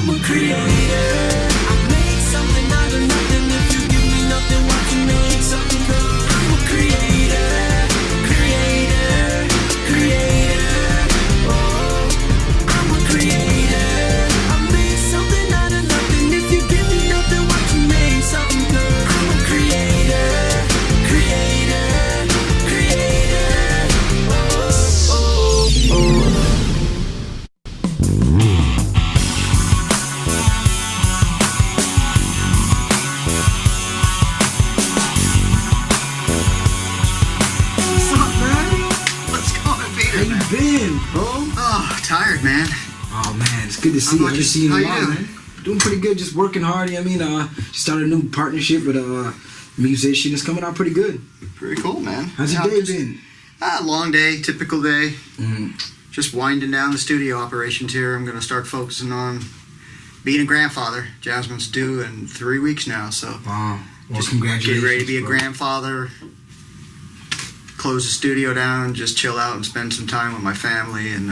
I'm a creator. I make something out of nothing. If you give me nothing, watch me make something good. I'm a creator, creator, creator. Oh, I'm a creator. I make something out of nothing. If you give me nothing, watch me make something good. I'm a creator, creator, creator. Oh, oh, oh. Tired, man. Oh man, it's good to see you. Just seeing you out, man. Doing pretty good, just working hard. I mean, just started a new partnership with a musician. It's coming out pretty good. Pretty cool, man. How's your day been? Long day, typical day. Just winding down the studio operations here. I'm gonna start focusing on being a grandfather. Jasmine's due in 3 weeks now, so wow. Well, just congratulations, get ready to be a bro. grandfather. Close the studio down, just chill out and spend some time with my family and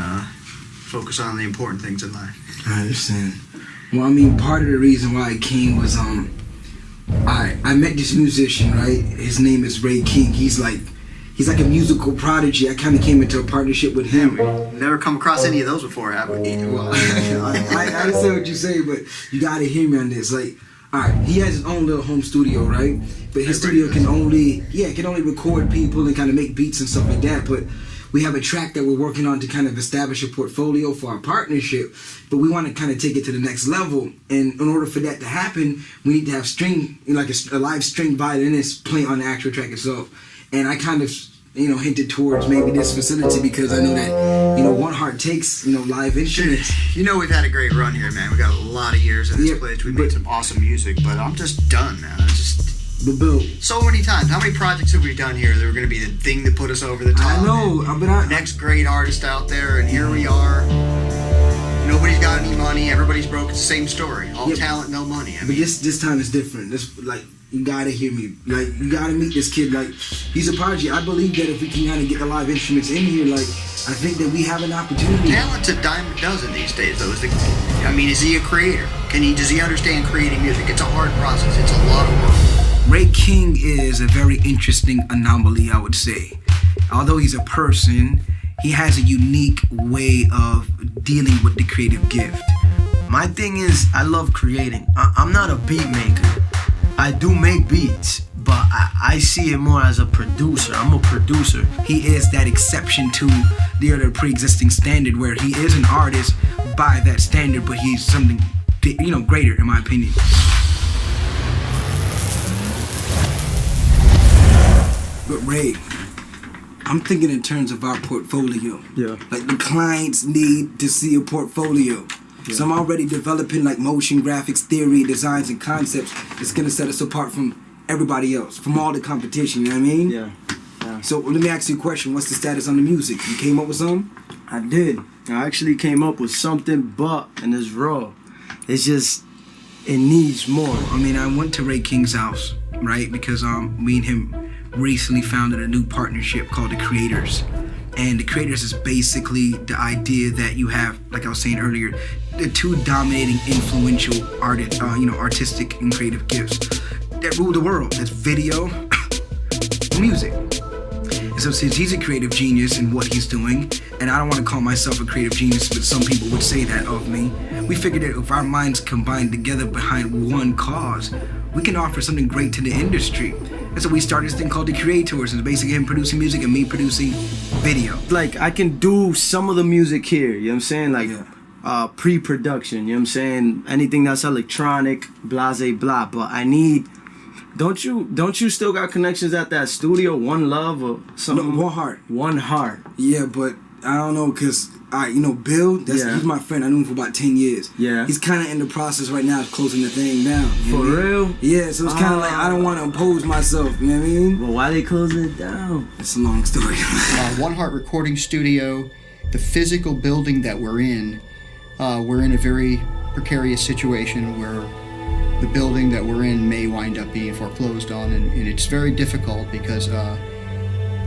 focus on the important things in life. I understand. Well, I mean, part of the reason why I came was I met this musician, right? His name is Ray King. He's like a musical prodigy. I kind of came into a partnership with him. Never come across any of those before, have we? Well, I understand what you say, but you gotta hear me on this. Like, all right, he has his own little home studio, right? But his studio can only record people and kind of make beats and stuff like that. But we have a track that we're working on to kind of establish a portfolio for our partnership, but we want to kind of take it to the next level. And in order for that to happen, we need to have string, like a live string violinist play on the actual track itself. And I kind of, hinted towards maybe this facility because I know that, One Heart takes, live instruments. We've had a great run here, man. We got a lot of years in this place. We made some awesome music, but I'm just done, man. But Bill, so many times. How many projects have we done here that were going to be the thing that put us over the top? I know, but next great artist out there, and here we are. Nobody's got any money. Everybody's broke. It's the same story. All talent, no money. But this time is different. You gotta hear me. Like, you gotta meet this kid. Like, he's a prodigy. I believe that if we can kind of get the live instruments in here, like, I think that we have an opportunity. Talent's a dime a dozen these days, though. Is he a creator? Does he understand creating music? It's a hard process. It's a lot of work. Ray King is a very interesting anomaly, I would say. Although he's a person, he has a unique way of dealing with the creative gift. My thing is, I love creating. I'm not a beat maker. I do make beats, but I see it more as a producer. I'm a producer. He is that exception to the other pre-existing standard where he is an artist by that standard, but he's something, greater, in my opinion. But Ray, I'm thinking in terms of our portfolio. Yeah. Like, the clients need to see a portfolio. Yeah. So I'm already developing like motion graphics, theory, designs, and concepts that's gonna set us apart from everybody else, from all the competition, you know what I mean? Yeah. So let me ask you a question. What's the status on the music? You came up with something? I did. I actually came up with something, and it's raw. It's just, it needs more. I mean, I went to Ray King's house, right? Because me and him recently founded a new partnership called The Creators. And The Creators is basically the idea that you have, like I was saying earlier, the two dominating influential artistic and creative gifts that rule the world. That's video and music. And so since he's a creative genius in what he's doing, and I don't want to call myself a creative genius, but some people would say that of me, we figured that if our minds combined together behind one cause, we can offer something great to the industry. And so we started this thing called The Creators. It's basically him producing music and me producing video. Like, I can do some of the music here, you know what I'm saying? Like, pre-production, you know what I'm saying? Anything that's electronic, blase blah. But I need... Don't you still got connections at that studio, One Love or something? No, One Heart. One Heart. Yeah, but I don't know, because Bill, he's my friend. I knew him for about 10 years. Yeah. He's kind of in the process right now of closing the thing down. For real? Yeah, so it's kind of like I don't want to impose myself, you know what I mean? Well, why they closing it down? It's a long story. One Heart Recording Studio, the physical building that we're in a very precarious situation where the building that we're in may wind up being foreclosed on, and it's very difficult because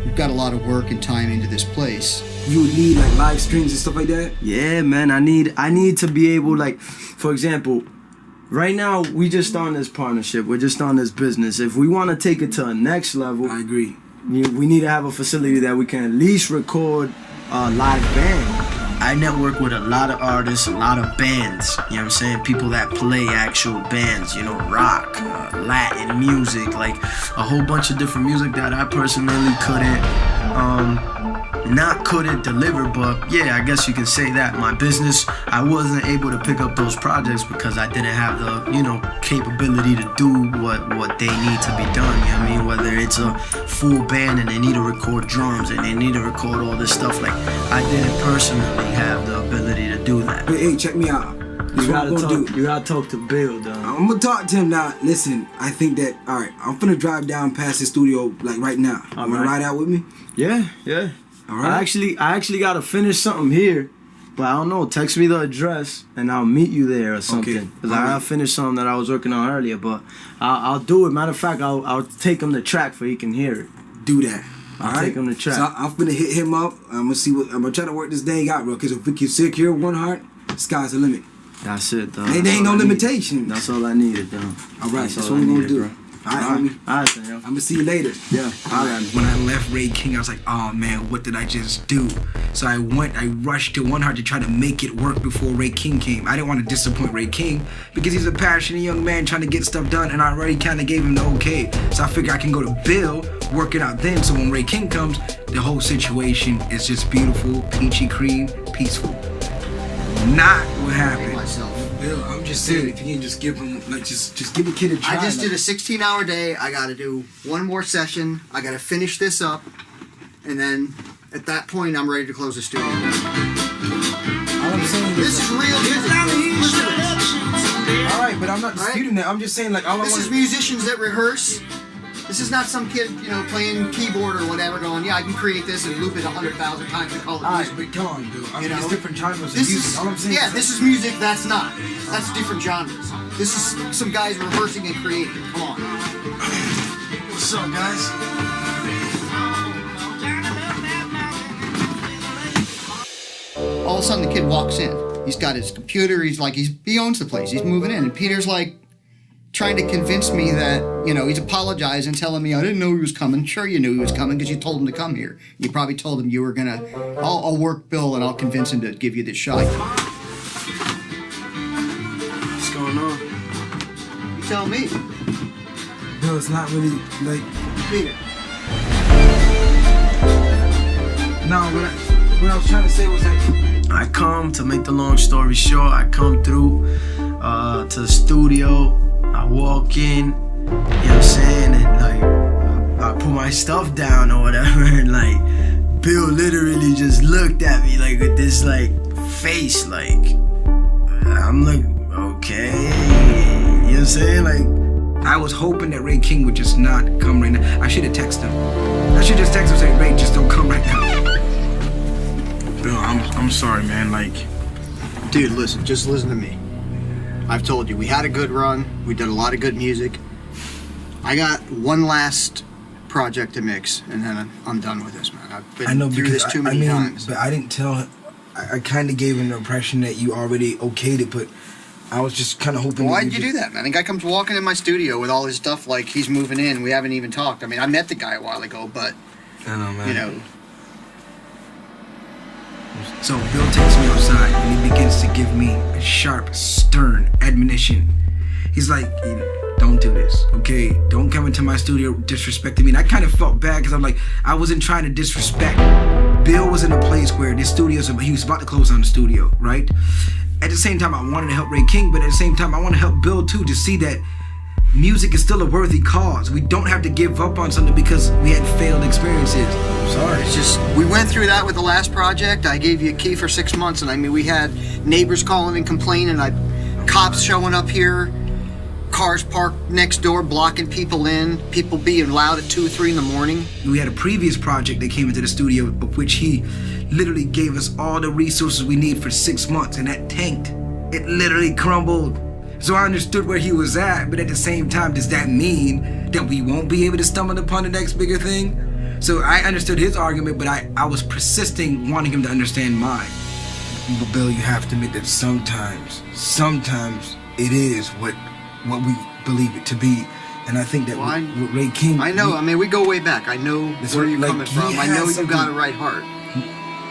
we've got a lot of work and time into this place. You would need like live streams and stuff like that? Yeah, man. I need to be able, like, for example, right now we just on this partnership. We're just on this business. If we want to take it to a next level, I agree. we need to have a facility that we can at least record a live band. I network with a lot of artists, a lot of bands, you know what I'm saying? People that play actual bands, you know, rock, Latin music, like a whole bunch of different music that I personally couldn't deliver, but yeah, I guess you can say that. My business, I wasn't able to pick up those projects because I didn't have the, you know, capability to do what they need to be done, you know what I mean? Whether it's a full band and they need to record drums and they need to record all this stuff, like I didn't personally have the ability to do that. Hey, check me out. You gotta talk to Bill, though. I'm gonna talk to him now. Listen, I think that, alright, I'm finna drive down past the studio like right now. You wanna ride out with me? Yeah. All right. I actually gotta finish something here, but I don't know. Text me the address and I'll meet you there or something. Okay. Cause I gotta finish something that I was working on earlier, but I'll do it. Matter of fact, I'll take him the track so he can hear it. Do that. I'll take him the track. So I'm finna hit him up. I'm gonna try to work this thing out, bro. Cause if we can secure one heart, sky's the limit. That's it, though. There ain't no limitation. That's all I needed, though. All right, that's what we're gonna do. All right, homie. All right, then, yo. I'm gonna see you later. Yeah. All right. When I left Ray King, I was like, oh man, what did I just do? So I rushed to One Heart to try to make it work before Ray King came. I didn't want to disappoint Ray King because he's a passionate young man trying to get stuff done, and I already kind of gave him the okay. So I figured I can go to Bill, work it out then, so when Ray King comes, the whole situation is just beautiful, peachy cream, peaceful. Not what happened. Myself. Bill, I'm just saying, if you can just give him, like, just give the kid a try. I just did a 16-hour day. I got to do one more session. I got to finish this up, and then at that point, I'm ready to close the studio. All I'm saying This is real music. all right, but I'm not disputing that. I'm just saying, like, all I This want is musicians that rehearse. This is not some kid, you know, playing keyboard or whatever, going, yeah, I can create this and loop it 100,000 times and call it Alright, music. but come on, dude. I You mean, it's know? different genres of This music. is, All I'm saying yeah, is, this is music. That's not. That's different genres. This is some guys rehearsing and creating. Come on. what's up, guys? All of a sudden, the kid walks in. He's got his computer. He's like, he owns the place. He's moving in, and Peter's like, trying to convince me that, you know, he's apologizing, telling me I didn't know he was coming. Sure, you knew he was coming because you told him to come here. You probably told him you were gonna. I'll work Bill and I'll convince him to give you this shot. What's going on? You tell me, Bill, it's not really, like, Peter. no, what I was trying to say was, like, I come, to make the long story short, I come through to the studio. I walk in, you know what I'm saying, and like I put my stuff down or whatever, and like Bill literally just looked at me like with this like face, like I'm like, okay, you know what I'm saying? Like I was hoping that Ray King would just not come right now. I should have texted him. I should just text him saying, Ray, just don't come right now. Bill, I'm sorry, man. Like, Dude, listen, just listen to me. I've told you, we had a good run. We did a lot of good music. I got one last project to mix, and then I'm done with this, man. I've been through this too many times. But I didn't tell him. I kind of gave him the impression that you already okayed it, but I was just kind of hoping. Why'd you do that, man? The guy comes walking in my studio with all his stuff like he's moving in. We haven't even talked. I mean, I met the guy a while ago, but, I know, man. you know. so Bill takes me outside and he begins to give me a sharp, stern admonition. He's like, don't do this, okay? Don't come into my studio disrespecting me. And I kind of felt bad because I'm like, I wasn't trying to disrespect. Bill was in a place where this studio's, he was about to close down the studio, right? At the same time, I wanted to help Ray King, but at the same time, I want to help Bill too, to see that music is still a worthy cause. We don't have to give up on something because we had failed experiences. Sorry, it's just, we went through that with the last project. I gave you a key for 6 months, and I mean, we had neighbors calling and complaining, cops showing up here, cars parked next door, blocking people in, people being loud at 2 or 3 in the morning. We had a previous project that came into the studio, of which he literally gave us all the resources we need for 6 months, and that tanked. It literally crumbled. So I understood where he was at, but at the same time, does that mean that we won't be able to stumble upon the next bigger thing? So I understood his argument, but I was persisting wanting him to understand mine. But Bill, you have to admit that sometimes it is what we believe it to be. And I think that with Ray King... I know, I mean, we go way back. I know where you're coming from. I know you got a right heart.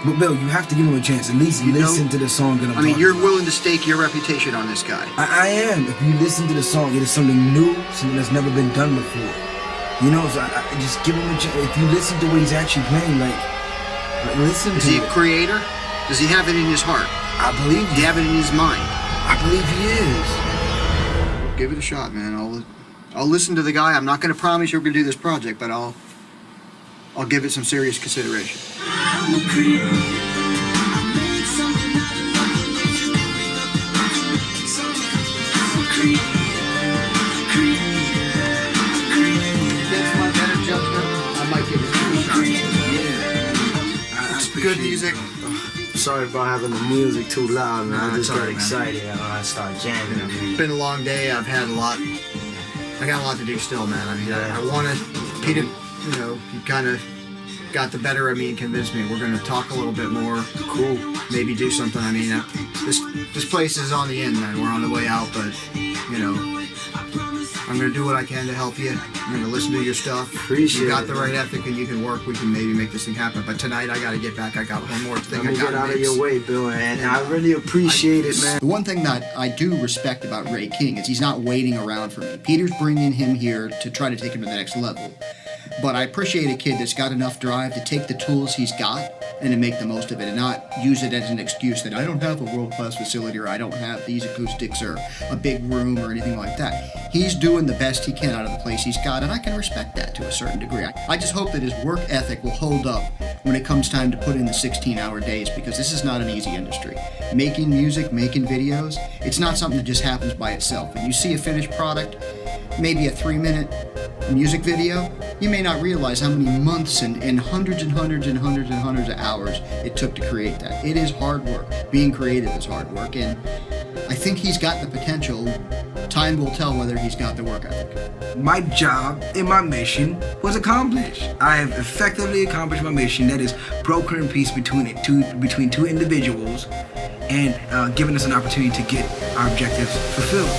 But Bill, you have to give him a chance. At least listen to the song that I'm talking you're about. willing to stake your reputation on this guy. I am. If you listen to the song, it is something new, something that's never been done before. You know, so I just give him a chance. If you listen to what he's actually playing, like listen to it. Is he a creator? Does he have it in his heart? I believe Does he have it in his mind? I believe he is. Give it a shot, man. I'll listen to the guy. I'm not going to promise you're going to do this project, but I'll give it some serious consideration. I'm a creator. I made something out of nothing. If you give me nothing, what you make something. I'm a creator. Against my better judgment, I might give it a shot. Good music. Sorry about having the music too loud, man. Nah, I just it's got alright, man. excited. I started jamming. I mean, It's been a long day. I've had a lot. I got a lot to do still, man. I mean, I want to. Peter, you know, he kind of got the better of me and convinced me. We're going to talk a little bit more. Cool. Maybe do something. I mean, this place is on the end, man. We're on the way out, but you know, I'm going to do what I can to help you. I'm going to listen to your stuff. Appreciate You got it, the right ethic and you can work. We can maybe make this thing happen. But tonight, I got to get back. I got one more thing. let me I got get out of your way, Bill, and I really appreciate it, man. The one thing that I do respect about Ray King is he's not waiting around for me. Peter's bringing him here to try to take him to the next level. But I appreciate a kid that's got enough drive to take the tools he's got and to make the most of it and not use it as an excuse that I don't have a world-class facility or I don't have these acoustics or a big room or anything like that. He's doing the best he can out of the place he's got, and I can respect that to a certain degree. I just hope that his work ethic will hold up when it comes time to put in the 16-hour days, because this is not an easy industry. Making music, making videos, it's not something that just happens by itself. When you see a finished product, maybe a 3-minute music video, you may not realize how many months and hundreds and hundreds and hundreds and hundreds of hours it took to create that. It is hard work. Being creative is hard work, and I think he's got the potential. Time will tell whether he's got the work ethic. My job and my mission was accomplished. I have effectively accomplished my mission, that is brokering peace between two individuals and giving us an opportunity to get our objectives fulfilled.